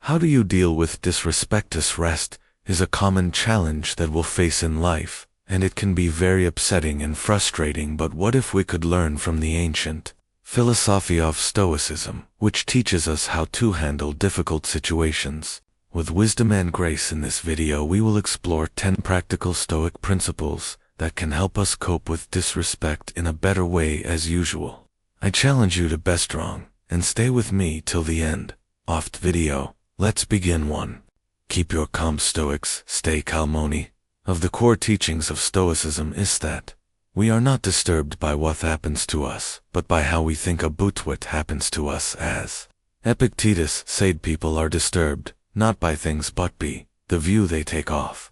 How do you deal with disrespectus rest is a common challenge that we'll face in life, and it can be very upsetting and frustrating. But what if we could learn from the ancient philosophy of Stoicism, which teaches us how to handle difficult situations with wisdom and grace? In this video, we will explore 10 practical Stoic principles that can help us cope with disrespect in a better way as usual. I challenge you to be strong and stay with me till the end of the video. Let's begin. 1. Keep your calm. Stoics stay calm. Of the core teachings of Stoicism is that we are not disturbed by what happens to us, but by how we think about what happens to us. As Epictetus said, people are disturbed not by things but by the view they take of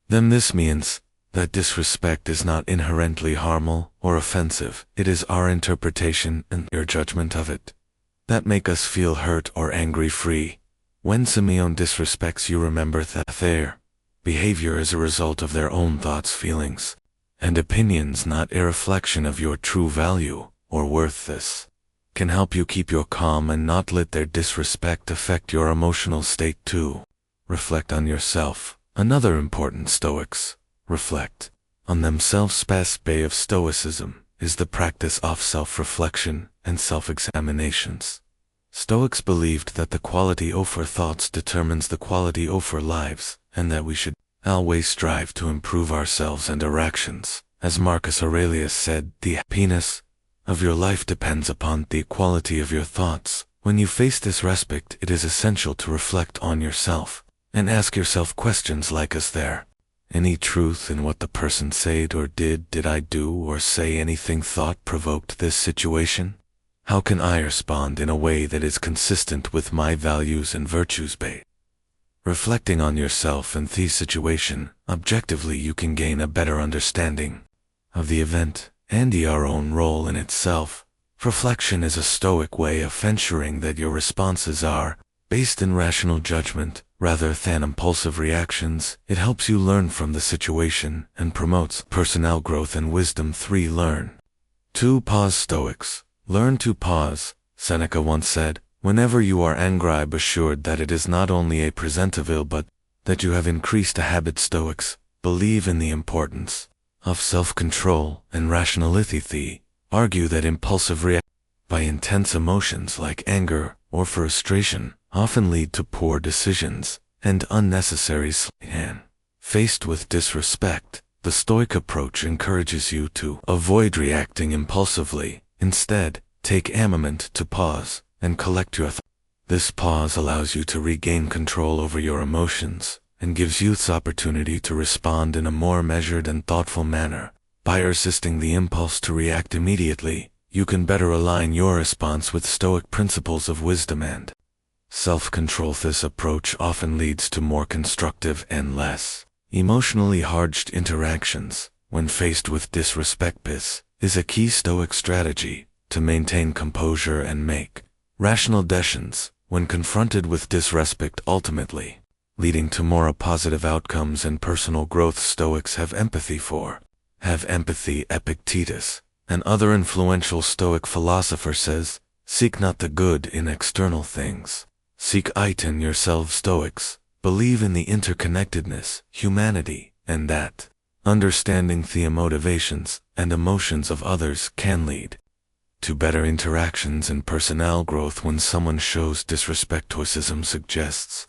them. This means that disrespect is not inherently harmful or offensive. It is our interpretation and your judgment of it that make us feel hurt or angry. Free. When someone disrespects you, remember that their behavior is a result of their own thoughts, feelings, and opinions, not a reflection of your true value or worth. This can help you keep your calm and not let their disrespect affect your emotional state. 2. Reflect on yourself. Another important Stoics reflect on themselves. Bay of Stoicism is the practice of self-reflection and self-examinations. Stoics believed that the quality of our thoughts determines the quality of our lives, and that we should always strive to improve ourselves and our actions. As Marcus Aurelius said, the happiness of your life depends upon the quality of your thoughts. When you face disrespect, it is essential to reflect on yourself and ask yourself questions like, is there any truth in what the person said or did? Did I do or say anything thought provoked this situation? How can I respond in a way that is consistent with my values and virtues? By reflecting on yourself and the situation objectively, you can gain a better understanding of the event and your own role in itself. Reflection is a Stoic way of ensuring that your responses are based in rational judgment rather than impulsive reactions. It helps you learn from the situation and promotes personal growth and wisdom. 3. Learn to pause. Stoics learn to pause. Seneca once said, whenever you are angry, be assured that it is not only a present of ill but that you have increased a habit. Stoics believe in the importance of self-control and rationality. They argue that impulsive reactions by intense emotions like anger or frustration often lead to poor decisions and unnecessary sin. Faced with disrespect, the Stoic approach encourages you to avoid reacting impulsively. Instead, take a moment to pause and collect your thoughts. This pause allows you to regain control over your emotions and gives you the opportunity to respond in a more measured and thoughtful manner. By resisting the impulse to react immediately, you can better align your response with Stoic principles of wisdom and self-control. This approach often leads to more constructive and less emotionally charged interactions. When faced with disrespect, this is a key Stoic strategy to maintain composure and make rational decisions when confronted with disrespect, ultimately leading to more positive outcomes and personal growth. Stoics have empathy. Epictetus, an other influential Stoic philosopher, says, seek not the good in external things, seek it in yourselves. Stoics believe in the interconnectedness, humanity, and that understanding the motivations and emotions of others can lead to better interactions and personal growth. When someone shows disrespect, Stoicism suggests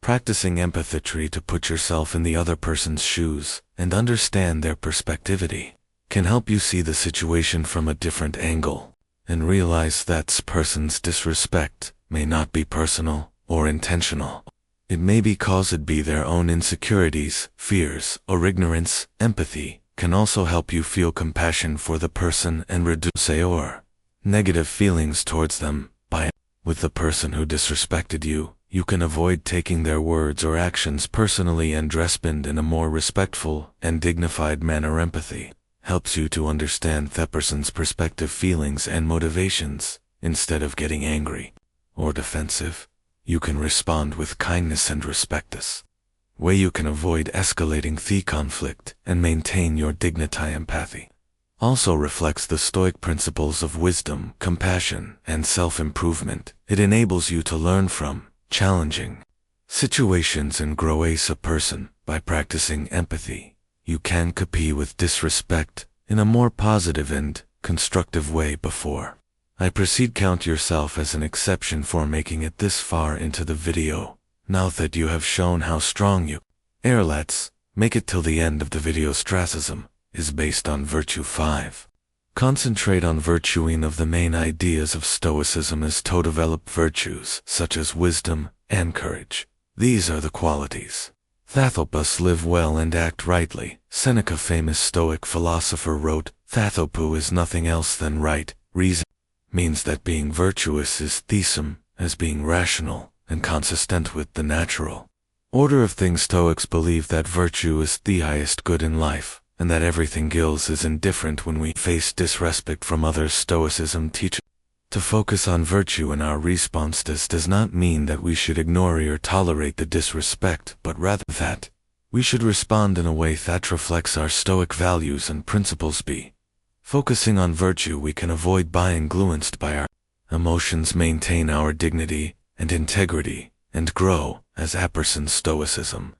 practicing empathy to put yourself in the other person's shoes and understand their perspective. It can help you see the situation from a different angle and realize that person's disrespect may not be personal or intentional. It may be caused by their own insecurities, fears, or ignorance. Empathy can also help you feel compassion for the person and reduce your negative feelings towards them. With the person who disrespected you, you can avoid taking their words or actions personally and respond in a more respectful and dignified manner. Empathy helps you to understand that person's perspective, feelings, and motivations. Instead of getting angry or defensive, you can respond with kindness and respect. This way you can avoid escalating the conflict and maintain your dignity. Empathy also reflects the Stoic principles of wisdom, compassion, and self-improvement. It enables you to learn from challenging situations and grow as a person. By practicing empathy, you can compete with disrespect in a more positive and constructive way. Before I proceed, count yourself as an exception for making it this far into the video. Now that you have shown how strong you are, let's make it till the end of the video. Stoicism is based on virtue 5. Concentrate on virtuing of the main ideas of Stoicism is to develop virtues such as wisdom and courage. These are the qualities that help us live well and act rightly. Seneca, famous Stoic philosopher, wrote, "Thathopu is nothing else than right reason," means that being virtuous is theism, as being rational and consistent with the natural order of things. Stoics believe that virtue is the highest good in life, and that everything else is indifferent when we face disrespect from others. Stoicism teaches to focus on virtue in our response. This does not mean that we should ignore or tolerate the disrespect, but rather that we should respond in a way that reflects our Stoic values and principles. By focusing on virtue, we can avoid being influenced by our emotions, maintain our dignity and integrity, and grow as a person. Stoicism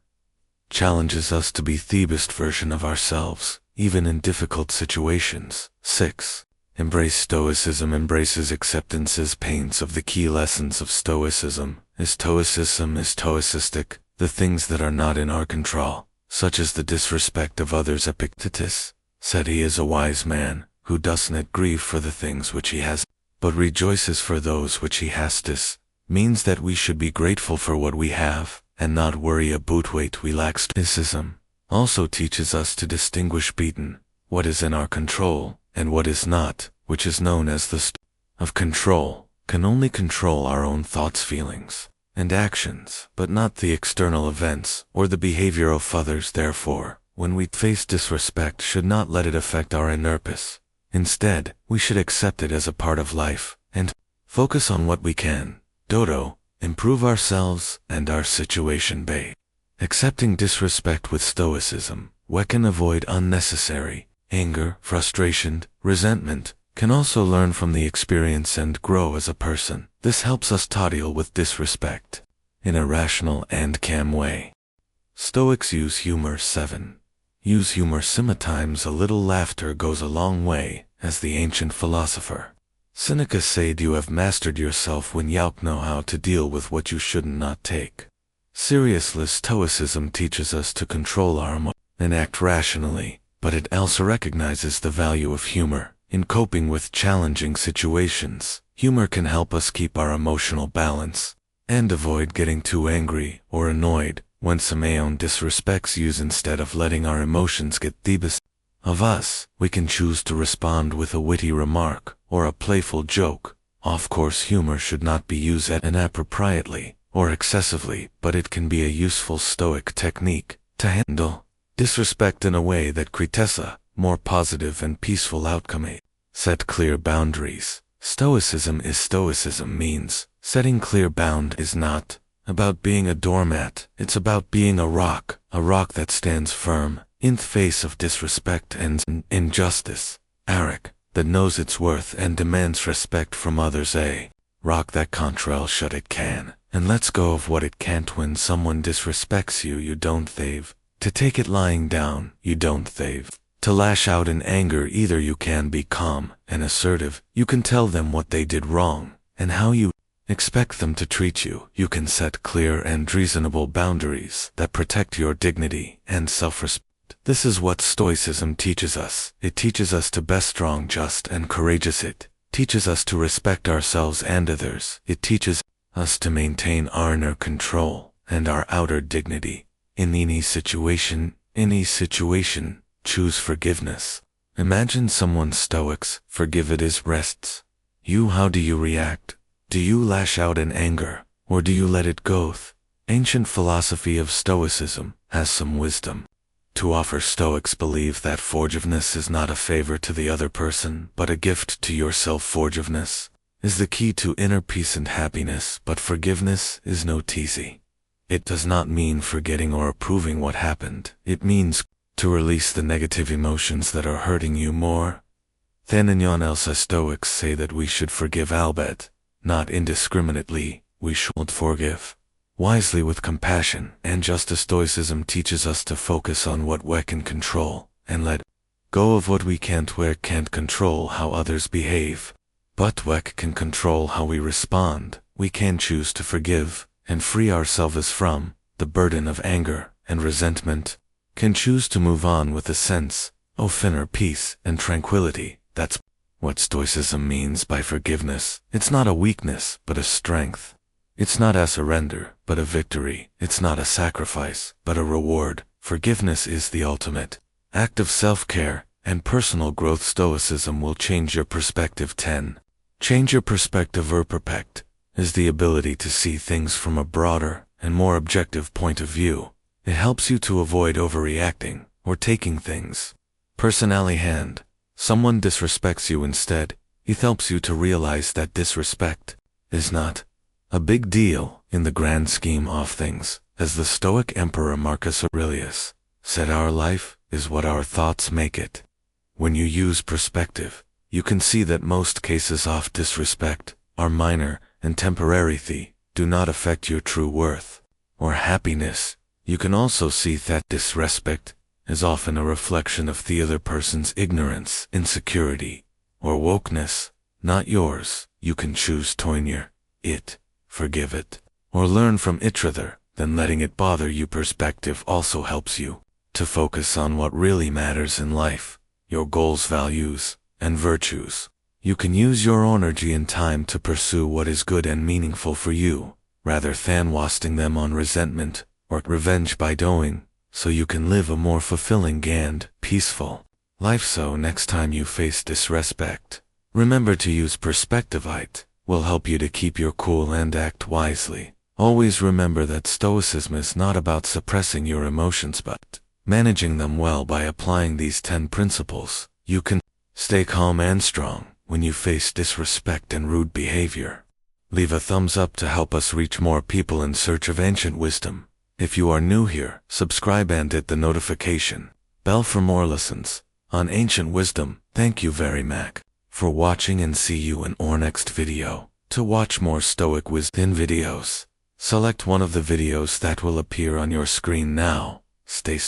challenges us to be the best version of ourselves, even in difficult situations. 6. Embrace Stoicism embraces acceptances pains of the key lessons of Stoicism. Stoicism is stoicistic, the things that are not in our control, such as the disrespect of others. Epictetus said he is a wise man who does not grieve for the things which he has, but rejoices for those which he has. This means that we should be grateful for what we have and not worry about what we lack. Stoicism also teaches us to distinguish between what is in our control and what is not, which is known as the state of control. Can only control our own thoughts, feelings, and actions, but not the external events or the behavior of others. Therefore, when we face disrespect, should not let it affect our inner peace. Instead, we should accept it as a part of life and focus on what we can improve ourselves and our situation. By accepting disrespect with Stoicism, we can avoid unnecessary anger, frustration, resentment, can also learn from the experience and grow as a person. This helps us to deal with disrespect in a rational and calm way. Stoics use humor. 7. Use humor. Sometimes a little laughter goes a long way, as the ancient philosopher Seneca said, "You have mastered yourself when you know how to deal with what you should not take seriously." Stoicism teaches us to control our emotions and act rationally, but it also recognizes the value of humor in coping with challenging situations. Humor can help us keep our emotional balance and avoid getting too angry or annoyed when someone disrespects us. Instead of letting our emotions get the best of us, we can choose to respond with a witty remark or a playful joke. Of course, humor should not be used inappropriately or excessively, but it can be a useful Stoic technique to handle disrespect in a way that creates a more positive and peaceful outcome. Set clear boundaries. Stoicism means setting clear boundaries. Is not about being a doormat, it's about being a rock that stands firm in the face of disrespect and injustice. A rock that knows its worth and demands respect from others. A rock that controls what it can and lets go of what it can't. When someone disrespects you, you don't thave to take it lying down, you don't thave to lash out in anger. Either you can be calm and assertive, you can tell them what they did wrong and how you expect them to treat you. You can set clear and reasonable boundaries that protect your dignity and self-respect. This is what Stoicism teaches us. It teaches us to be strong, just, and courageous. It teaches us to respect ourselves and others. It teaches us to maintain our inner control and our outer dignity. In any situation, choose forgiveness. Imagine someone Stoics forgive it is rests you. How do you react? Do you lash out in anger, or do you let it go? Ancient philosophy of Stoicism has some wisdom to offer. Stoics believe that forgiveness is not a favor to the other person, but a gift to yourself. Forgiveness is the key to inner peace and happiness, but forgiveness is not easy. It does not mean forgetting or approving what happened. It means to release the negative emotions that are hurting you more than anyone else. Stoics say that we should forgive, albeit not indiscriminately. We should forgive wisely with compassion, and just as Stoicism teaches us to focus on what we can control, and let go of what we can't control how others behave. But we can control how we respond. We can choose to forgive, and free ourselves from the burden of anger and resentment, can choose to move on with a sense of inner peace and tranquility. That's what Stoicism means by forgiveness. It's not a weakness, but a strength. It's not a surrender, but a victory. It's not a sacrifice, but a reward. Forgiveness is the ultimate act of self-care and personal growth. Stoicism will change your perspective. 10. Change your perspective. Perfect is the ability to see things from a broader and more objective point of view. It helps you to avoid overreacting or taking things personally. Hand someone disrespects you, instead, it helps you to realize that disrespect is not a big deal in the grand scheme of things. As the Stoic Emperor Marcus Aurelius said, our life is what our thoughts make it. When you use perspective, you can see that most cases of disrespect are minor and temporary. They do not affect your true worth or happiness. You can also see that disrespect is often a reflection of the other person's ignorance, insecurity, or wokeness, not yours. You can choose to ignore it, forgive it, or learn from it rather than letting it bother you. Perspective also helps you to focus on what really matters in life, your goals, values, and virtues. You can use your energy and time to pursue what is good and meaningful for you, rather than wasting them on resentment or revenge. By doing so, you can live a more fulfilling and peaceful life. So next time you face disrespect, remember to use perspective. It will help you to keep your cool and act wisely. Always remember that Stoicism is not about suppressing your emotions, but managing them well. By applying these 10 principles, you can stay calm and strong when you face disrespect and rude behavior. Leave a thumbs up to help us reach more people in search of ancient wisdom. If you are new here, subscribe and hit the notification bell for more lessons on ancient wisdom. Thank you very much for watching, and see you in our next video. To watch more Stoic wisdom videos, select one of the videos that will appear on your screen now. Stay